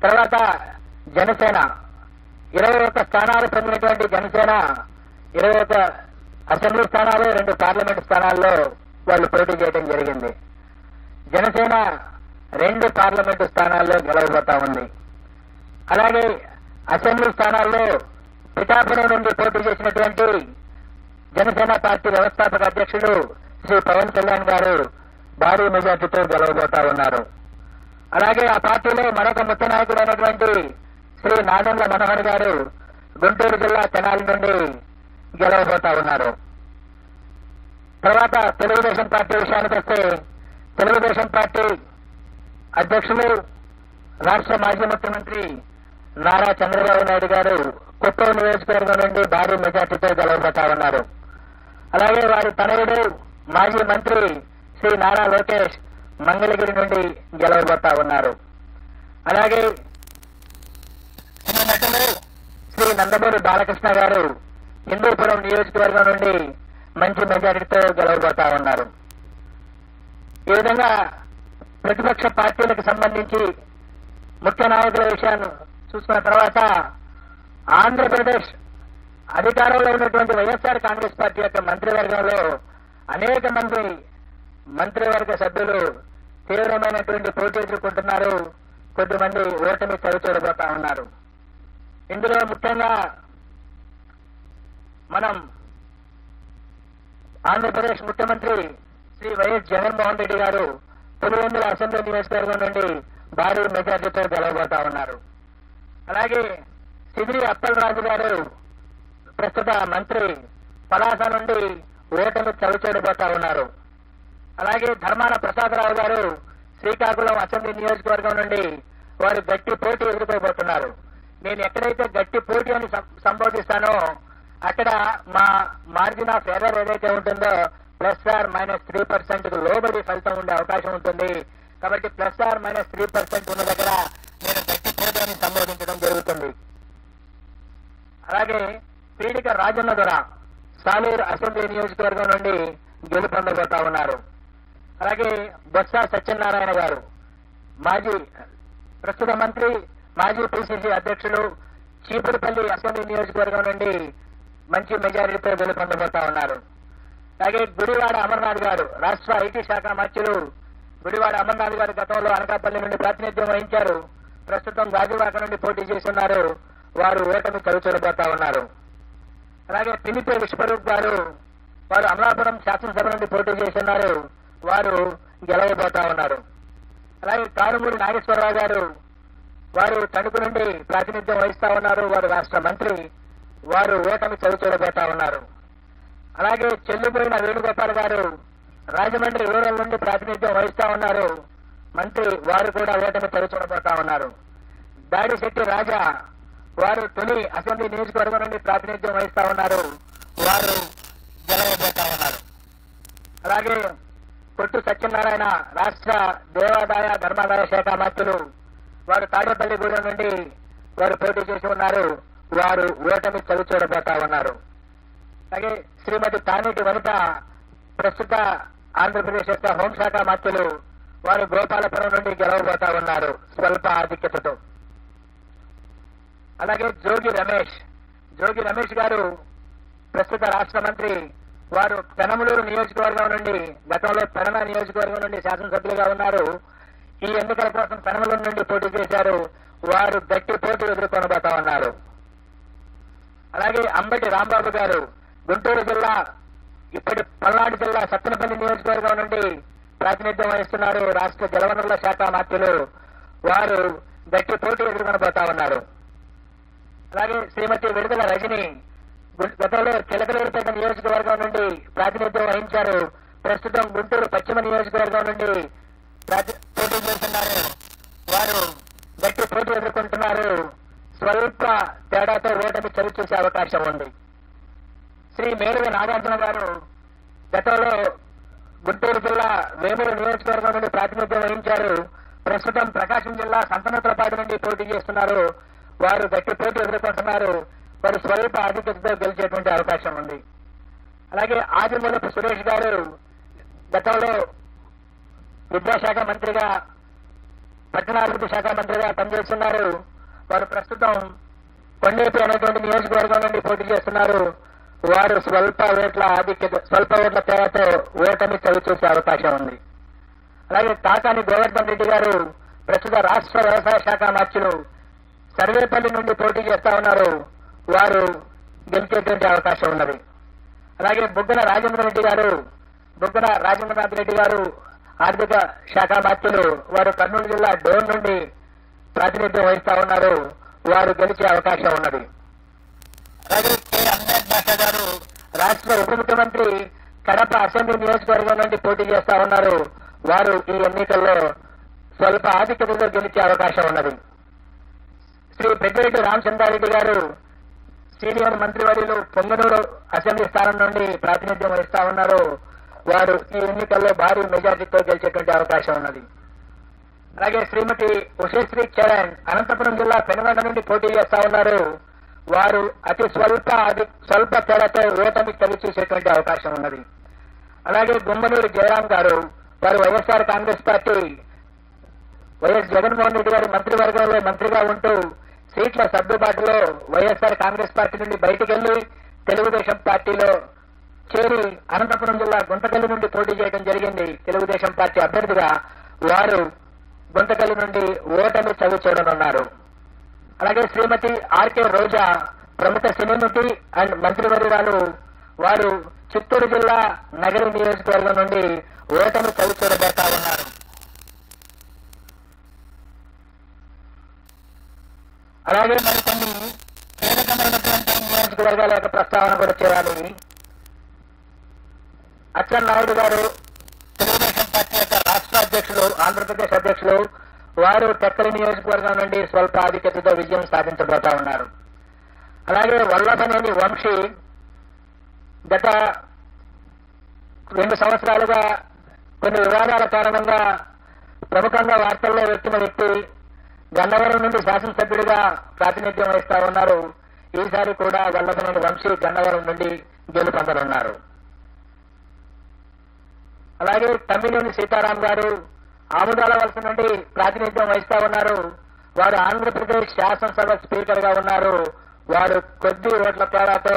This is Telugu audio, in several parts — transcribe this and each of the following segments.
తర్వాత జనసేన 21 స్థానాలు పొందినటువంటి జనసేన 21 అసెంబ్లీ స్థానాలు, 2 పార్లమెంటు స్థానాల్లో వాళ్ళు పోటీ చేయడం జరిగింది. జనసేన 2 పార్లమెంటు స్థానాల్లో గెలవబోతా ఉంది. అలాగే అసెంబ్లీ స్థానాల్లో పిఠాపురం నుండి పోటీ చేసినటువంటి జనసేన పార్టీ వ్యవస్థాపక అధ్యక్షుడు శ్రీ పవన్ కళ్యాణ్ గారు భారీ మెజార్టీతో గెలవబోతా ఉన్నారు. అలాగే ఆ పార్టీలో మరొక ముఖ్య నాయకుడైనటువంటి శ్రీ నాదెండ్ల మనోహర్ గారు గుంటూరు జిల్లా తెనాలి నుండి గెలవబోతా ఉన్నారు. తర్వాత తెలుగుదేశం పార్టీ విషయానికి వస్తే, తెలుగుదేశం పార్టీ అధ్యక్షులు రాష్ట్ర మాజీ ముఖ్యమంత్రి నారా చంద్రబాబు నాయుడు గారు కొత్తూరు నియోజకవర్గం నుండి భారీ మెజార్టీతో గెలవబోతా ఉన్నారు. అలాగే వారి తనయుడు మాజీ మంత్రి శ్రీ నారా లోకేష్ మంగళగిరి నుండి గెలవబోతా ఉన్నారు. అలాగే నటులు శ్రీ నందమూరి బాలకృష్ణ గారు హిందూపురం నియోజకవర్గం నుండి మంచి మెజారిటీతో గెలవబోతా ఉన్నారు. ఈ విధంగా ప్రతిపక్ష పార్టీలకు సంబంధించి ముఖ్య నాయకుల విషయాన్ని చూసుకున్న తర్వాత ఆంధ్రప్రదేశ్ అధికారంలో ఉన్నటువంటి వైఎస్ఆర్ కాంగ్రెస్ పార్టీ యొక్క మంత్రివర్గంలో అనేక మంది మంత్రివర్గ సభ్యులు తీవ్రమైనటువంటి పోటీ ఎదుర్కొంటున్నారు. కొద్దిమంది ఓటమి చవిచూడబోతా ఉన్నారు. ఇందులో ముఖ్యంగా మనం ఆంధ్రప్రదేశ్ ముఖ్యమంత్రి శ్రీ వైఎస్ జగన్మోహన్ రెడ్డి గారు పులివెందుల అసెంబ్లీ నియోజకవర్గం నుండి భారీ మెజార్టీతో గెలవబోతా ఉన్నారు. అలాగే సిదిరి అప్పలరాజు గారు ప్రస్తుత మంత్రి పలాస నుండి ఓటమి చవిచూడబోతా ఉన్నారు. అలాగే ధర్మాన ప్రసాదరావు గారు శ్రీకాకుళం అసెంబ్లీ నియోజకవర్గం నుండి వారు గట్టి పోటీ ఎదుర్కోబోతున్నారు. నేను ఎక్కడైతే గట్టి పోటీ అని సంబోధిస్తానో అక్కడ మా మార్జిన్ ఆఫ్ ఎర్రర్ ఏదైతే ఉంటుందో +-3% లోబడి ఫలితం ఉండే అవకాశం ఉంటుంది. కాబట్టి +-3% ఉన్న దగ్గర నేను గట్టి పోటీ అని సంబోధించడం జరుగుతుంది. అలాగే పీడిక రాజన్న దొర సాలూరు అసెంబ్లీ నియోజకవర్గం నుండి గెలుపొందబోతా ఉన్నారు. అలాగే బొత్స సత్యనారాయణ గారు ప్రస్తుత మంత్రి, మాజీ పిసిసి అధ్యక్షులు, చీపురుపల్లి అసెంబ్లీ నియోజకవర్గం నుండి మంచి మెజారిటీతో గెలుపొందబోతా ఉన్నారు. అలాగే గుడివాడ అమర్నాథ్ గారు రాష్ట్ర ఐటీ శాఖ మంత్రులు గుడివాడ అమర్నాథ్ గారు గతంలో అనకాపల్లి నుండి ప్రాతినిధ్యం వహించారు. ప్రస్తుతం గాజువాక నుండి పోటీ చేస్తున్నారు. వారు ఓటమి చవిచూడబోతా ఉన్నారు. అలాగే పినిపే విశ్వరూప్ గారు వారు అమలాపురం శాసనసభ నుండి పోటీ చేస్తున్నారు. వారు గెలవబోతా ఉన్నారు. అలాగే కారుమూరి నాగేశ్వరరావు గారు వారు తణుకు నుండి ప్రాతినిధ్యం వహిస్తా ఉన్నారు. వారు రాష్ట్ర మంత్రి. వారు ఓటమి చవిచూడబోతా ఉన్నారు. అలాగే చెల్లిపోయిన వేణుగోపాల్ గారు రాజమండ్రి రూరల్ నుండి ప్రాతినిధ్యం వహిస్తా ఉన్నారు. మంత్రి. వారు కూడా ఓటమి చవిచూడబోతా ఉన్నారు. దాడిశెట్టి రాజా వారు తొలి అసెంబ్లీ నియోజకవర్గం నుండి ప్రాతినిధ్యం వహిస్తా ఉన్నారు. వారు గెలవబోతా ఉన్నారు. అలాగే కొట్టు సత్యనారాయణ రాష్ట్ర దేవాదాయ ధర్మాదాయ శాఖ మంత్రులు వారు తాడేపల్లిగూడెం నుండి వారు పోటీ చేసి ఉన్నారు. వారు ఓటమి చవిచూడబోతా ఉన్నారు. అలాగే శ్రీమతి తానేటి వనిత ప్రస్తుత ఆంధ్రప్రదేశ్ యొక్క హోంశాఖ మంత్రులు వారు గోపాలపురం నుండి గెలవబోతా ఉన్నారు స్వల్ప ఆధిక్యతతో. అలాగే జోగి రమేష్ గారు ప్రస్తుత రాష్ట్ర మంత్రి. వారు పెనమలూరు నియోజకవర్గం నుండి గతంలో పెనమ నియోజకవర్గం నుండి శాసనసభ్యులుగా ఉన్నారు. ఈ ఎన్నికల కోసం పెనమలూరు నుండి పోటీ చేశారు. వారు గట్టి పోటీ ఎదుర్కొనబోతా ఉన్నారు. అలాగే అంబటి రాంబాబు గారు గుంటూరు జిల్లా ఇప్పటి పల్నాడు జిల్లా సత్తెనపల్లి నియోజకవర్గం నుండి ప్రాతినిధ్యం వహిస్తున్నారు. రాష్ట్ర జలవనరుల శాఖ మంత్రులు. వారు గట్టి పోటీ ఎదుర్కొనబోతా ఉన్నారు. అలాగే శ్రీమతి విడుదల రజని గతంలో చిలకలూరుపేట నియోజకవర్గం నుండి ప్రాతినిధ్యం వహించారు. ప్రస్తుతం గుంటూరు పశ్చిమ నియోజకవర్గం నుండి పోటీ చేస్తున్నారు. వారు గట్టి పోటీ ఎదుర్కొంటున్నారు. స్వల్ప తేడాతో ఓటమి చవిచూసే అవకాశం ఉంది. శ్రీ మేరుగ నాగార్జున గారు గతంలో గుంటూరు జిల్లా వేమూరు నియోజకవర్గం నుండి ప్రాతినిధ్యం వహించారు. ప్రస్తుతం ప్రకాశం జిల్లా సంతనోత్రపాడు నుండి పోటీ చేస్తున్నారు. వారు గట్టి పోటీ ఎదుర్కొంటున్నారు. వారు స్వల్ప ఆధిక్యతతో గెలిచేటువంటి అవకాశం ఉంది. అలాగే ఆదిమూలపు సురేష్ గారు గతంలో విద్యాశాఖ మంత్రిగా పట్టణాభివృద్ధి శాఖ మంత్రిగా పనిచేస్తున్నారు. వారు ప్రస్తుతం కొండేపి అనేటువంటి నియోజకవర్గం నుండి పోటీ చేస్తున్నారు. వారు స్వల్ప ఓట్ల తేడాతో ఓటమి చవిచూసే అవకాశం ఉంది. అలాగే తాకాని గోవర్ధన్ రెడ్డి గారు ప్రస్తుత రాష్ట్ర వ్యవసాయ శాఖ మంత్రులు సర్వేపల్లి నుండి పోటీ చేస్తా ఉన్నారు. వారు గెలిచేటువంటి అవకాశం ఉన్నది. అలాగే బుగ్గన రాజేంద్రనాథ్ రెడ్డి గారు ఆర్థిక శాఖ మంత్రులు వారు కర్నూలు జిల్లా డోన్ నుండి ప్రాతినిధ్యం వహిస్తా ఉన్నారు. వారు గెలిచే అవకాశం ఉన్నది. అలాగే కె అహ్మద్ బాషా గారు రాష్ట్ర ఉప ముఖ్యమంత్రి కడప అసెంబ్లీ నియోజకవర్గం నుండి పోటీ చేస్తా ఉన్నారు. వారు ఈ ఎన్నికల్లో స్వల్ప ఆధిక్యతతో గెలిచే అవకాశం ఉన్నది. శ్రీ పెద్దిరెడ్డి రామచంద్రారెడ్డి గారు సీనియర్ మంత్రివర్యులు పొంగనూరు అసెంబ్లీ స్థానం నుండి ప్రాతినిధ్యం వహిస్తా ఉన్నారు. వారు ఈ ఎన్నికల్లో భారీ మెజార్టీతో గెలిచేటువంటి అవకాశం ఉన్నది. అలాగే శ్రీమతి ఉషశ్రీ చరణ్ అనంతపురం జిల్లా పెనుగొండ నుండి పోటీ చేస్తా ఉన్నారు. వారు అతి స్వల్ప తేడాతో ఓటమి చవిచూసేటువంటి అవకాశం ఉన్నది. అలాగే గుమ్మనూరు జయరాం గారు వారు వైఎస్ఆర్ కాంగ్రెస్ పార్టీ వైఎస్ జగన్మోహన్ రెడ్డి గారి మంత్రివర్గంలో మంత్రిగా ఉంటూ సీట్ల సర్దుబాటులో వైఎస్ఆర్ కాంగ్రెస్ పార్టీ నుండి బయటకు వెళ్లి తెలుగుదేశం పార్టీలో చేరి అనంతపురం జిల్లా గుంతకల్లి నుండి పోటీ చేయడం జరిగింది. తెలుగుదేశం పార్టీ అభ్యర్థిగా వారు గుంతకల్లి నుండి ఓటమి చవి చూడనున్నారు. అలాగే శ్రీమతి ఆర్కే రోజా ప్రముఖ సినీ నటి అండ్ మంత్రివర్యురాలు వారు చిత్తూరు జిల్లా నగరి నియోజకవర్గం నుండి ఓటమి చవి చూడబోతా ఉన్నారు. అలాగే మరికొన్ని కీలకమైనటువంటి నియోజకవర్గాల యొక్క ప్రస్తావన కూడా చేయాలి. అచ్చెన్నాయుడు గారు తెలుగుదేశం పార్టీ యొక్క రాష్ట్ర అధ్యక్షులు, ఆంధ్రప్రదేశ్ అధ్యక్షులు, వారు టెక్కలి నియోజకవర్గం నుండి స్వల్ప ఆధిక్యతతో విజయం సాధించబోతా ఉన్నారు. అలాగే వల్లభనేని వంశీ గత 2 సంవత్సరాలుగా కొన్ని వివాదాల కారణంగా ప్రముఖంగా వార్తల్లో వచ్చిన వ్యక్తి గన్నవరం నుండి శాసనసభ్యుడిగా ప్రాతినిధ్యం వహిస్తా ఉన్నారు. ఈసారి కూడా వల్లభనేని వంశీ గన్నవరం నుండి గెలుపొందనున్నారు. అలాగే తమ్మినేని సీతారాం గారు ఆముదాల వలస నుండి ప్రాతినిధ్యం వహిస్తా ఉన్నారు. వారు ఆంధ్రప్రదేశ్ శాసనసభ స్పీకర్ గా ఉన్నారు. వారు కొద్ది ఓట్ల తేడాతో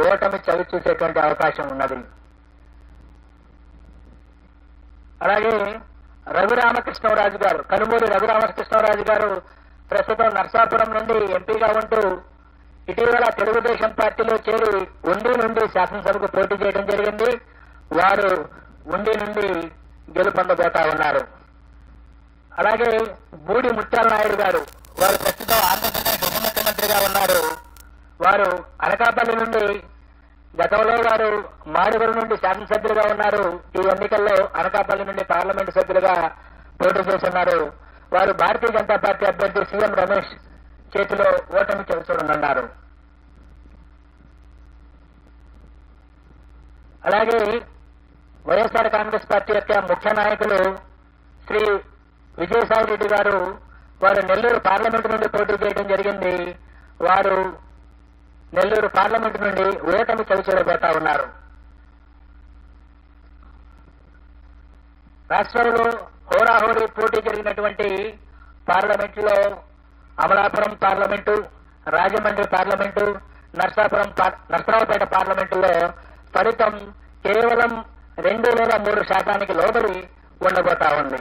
ఓటమి చవి చూసేటువంటి అవకాశం ఉన్నది. అలాగే రఘురామకృష్ణరాజు గారు, కనుమూరి రఘురామకృష్ణరాజు గారు ప్రస్తుతం నర్సాపురం నుండి ఎంపీగా ఉంటూ ఇటీవల తెలుగుదేశం పార్టీలో చేరి ఉండి నుండి శాసనసభకు పోటీ చేయడం జరిగింది. వారు ఉండి నుండి గెలుపొందబోతా ఉన్నారు. అలాగే బూడి ముత్యాల నాయుడు గారు వారు ప్రస్తుతం ఆంధ్రప్రదేశ్ ఉప ముఖ్యమంత్రిగా ఉన్నారు. వారు అనకాపల్లి నుండి గతంలో వారు మాడుగురు నుండి శాసనసభ్యులుగా ఉన్నారు. ఈ ఎన్నికల్లో అనకాపల్లి నుండి పార్లమెంటు సభ్యులుగా పోటీ చేస్తున్నారు. వారు భారతీయ జనతా పార్టీ అభ్యర్థి సీఎం రమేష్ చేతిలో ఓటమి చవిచూడనున్నారు. అలాగే వైఎస్ఆర్ కాంగ్రెస్ పార్టీ యొక్క ముఖ్య నాయకులు శ్రీ విజయసాయి రెడ్డి గారు వారు నెల్లూరు పార్లమెంటు నుండి పోటీ చేయడం జరిగింది. వారు నెల్లూరు పార్లమెంటు నుండి ఓటమి చవిచూడబోతా ఉన్నారు. రాష్ట్రంలో హోరాహోరీ పోటీ జరిగినటువంటి పార్లమెంటులో అమలాపురం పార్లమెంటు, రాజమండ్రి పార్లమెంటు, నర్సరావుపేట పార్లమెంటులో ఫలితం కేవలం 2-3% లోబడి ఉండబోతా ఉంది.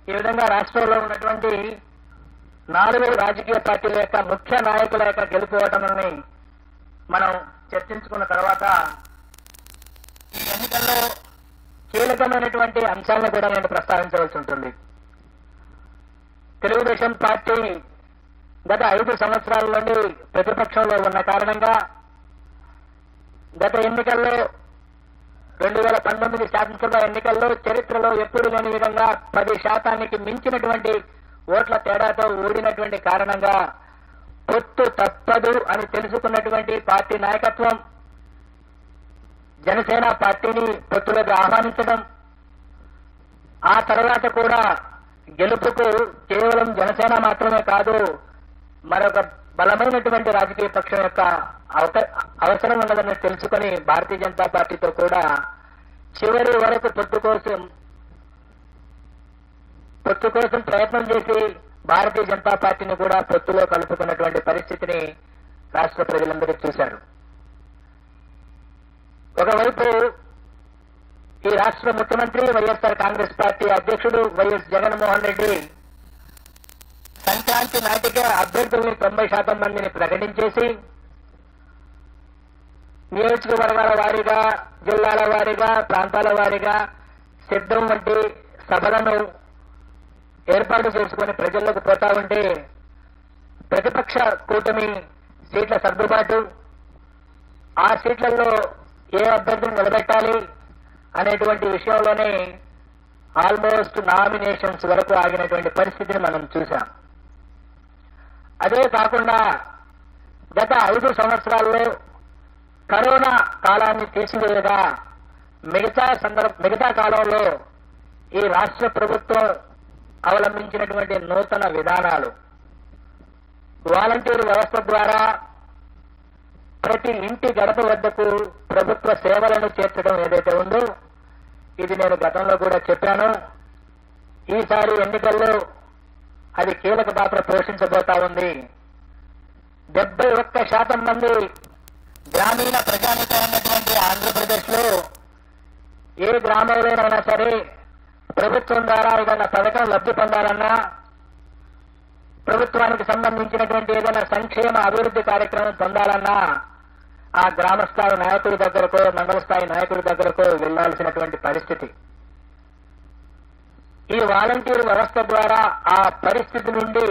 ఈ విధంగా రాష్ట్రంలో ఉన్నటువంటి 4 రాజకీయ పార్టీల యొక్క ముఖ్య నాయకుల యొక్క గెలుపోవటమని మనం చర్చించుకున్న తర్వాత ఈ ఎన్నికల్లో కీలకమైనటువంటి అంశాలను కూడా నేను ప్రస్తావించవలసి ఉంటుంది. తెలుగుదేశం పార్టీ గత 5 సంవత్సరాల నుండి ప్రతిపక్షంలో ఉన్న కారణంగా గత ఎన్నికల్లో 2019 శాసనసభ ఎన్నికల్లో చరిత్రలో ఎప్పుడు లేని విధంగా 10% మించినటువంటి ఓట్ల తేడాతో ఓడినటువంటి కారణంగా పొత్తు తప్పదు అని తెలుసుకున్నటువంటి పార్టీ నాయకత్వం జనసేన పార్టీని పొత్తులోకి ఆహ్వానించడం, ఆ తర్వాత కూడా గెలుపుకు కేవలం జనసేన మాత్రమే కాదు మరొక బలమైనటువంటి రాజకీయ పక్షం యొక్క అవసరం ఉన్నదని తెలుసుకుని భారతీయ జనతా పార్టీతో కూడా చివరి వరకు పొత్తు కోసం పొత్తు కోసం ప్రయత్నం చేసి భారతీయ జనతా పార్టీని కూడా పొత్తులో కలుపుకున్నటువంటి పరిస్థితిని రాష్ట్ర ప్రజలందరూ చూశారు. ఒకవైపు ఈ రాష్ట్ర ముఖ్యమంత్రి వైఎస్ఆర్ కాంగ్రెస్ పార్టీ అధ్యక్షుడు వైఎస్ జగన్మోహన్ రెడ్డి సంక్రాంతి నాటికే అభ్యర్థుల్ని 90% మందిని ప్రకటించేసి నియోజకవర్గాల వారీగా, జిల్లాల వారీగా, ప్రాంతాల వారీగా సిద్ధం వంటి సభలను ఏర్పాటు చేసుకుని ప్రజల్లోకి పోతా ఉంటే ప్రతిపక్ష కూటమి సీట్ల సర్దుబాటు, ఆ సీట్లలో ఏ అభ్యర్థిని నిలబెట్టాలి అనేటువంటి విషయంలోనే ఆల్మోస్ట్ నామినేషన్స్ వరకు ఆగినటువంటి పరిస్థితిని మనం చూశాం. అదే కాకుండా గత 5 సంవత్సరాల్లో కరోనా కాలాన్ని తీసివేయగా మిగతా కాలంలో ఈ రాష్ట్ర ప్రభుత్వం అవలంబించినటువంటి నూతన విధానాలు, వాలంటీర్ వ్యవస్థ ద్వారా ప్రతి ఇంటి గడప వద్దకు ప్రభుత్వ సేవలను చేర్చడం ఏదైతే ఉందో, ఇది నేను గతంలో కూడా చెప్పాను. ఈసారి ఎన్నికల్లో అది కీలక పాత్ర పోషించబోతా ఉంది. 71% మంది గ్రామీణ ప్రజానికం ఉన్నటువంటి ఆంధ్రప్రదేశ్ లో ఏ గ్రామంలోనైనా సరే ప్రభుత్వం ద్వారా ఏదైనా పథకం లబ్ధి పొందాలన్నా, ప్రభుత్వానికి సంబంధించినటువంటి ఏదైనా సంక్షేమ అభివృద్ధి కార్యక్రమం పొందాలన్నా ఆ గ్రామ స్థాయి నాయకుల దగ్గరకో, మండల స్థాయి నాయకుల దగ్గరకో వెళ్లాల్సినటువంటి పరిస్థితి. ఈ వాలంటీర్ వ్యవస్థ ద్వారా ఆ పరిస్థితి నుండి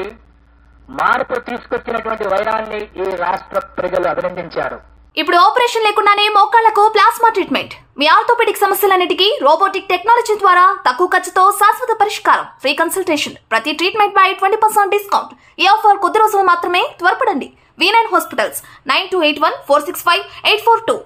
మార్పు తీసుకొచ్చినటువంటి వైరాన్ని ఈ రాష్ట్ర ప్రజలు అభినందించారు. ఇప్పుడు ఆపరేషన్ లేకుండానే మోకాళ్లకు ప్లాస్మా ట్రీట్మెంట్. మీ ఆర్థోపెడిక్ సమస్యలన్నిటికీ రోబోటిక్ టెక్నాలజీ ద్వారా తక్కువ ఖర్చుతో శాశ్వత పరిష్కారం. Free consultation. ప్రతి ట్రీట్మెంట్ పై 20% డిస్కౌంట్. ఈ ఆఫర్ కొద్ది రోజులు మాత్రమే. త్వరపడండి. V9 hospitals 9281465842.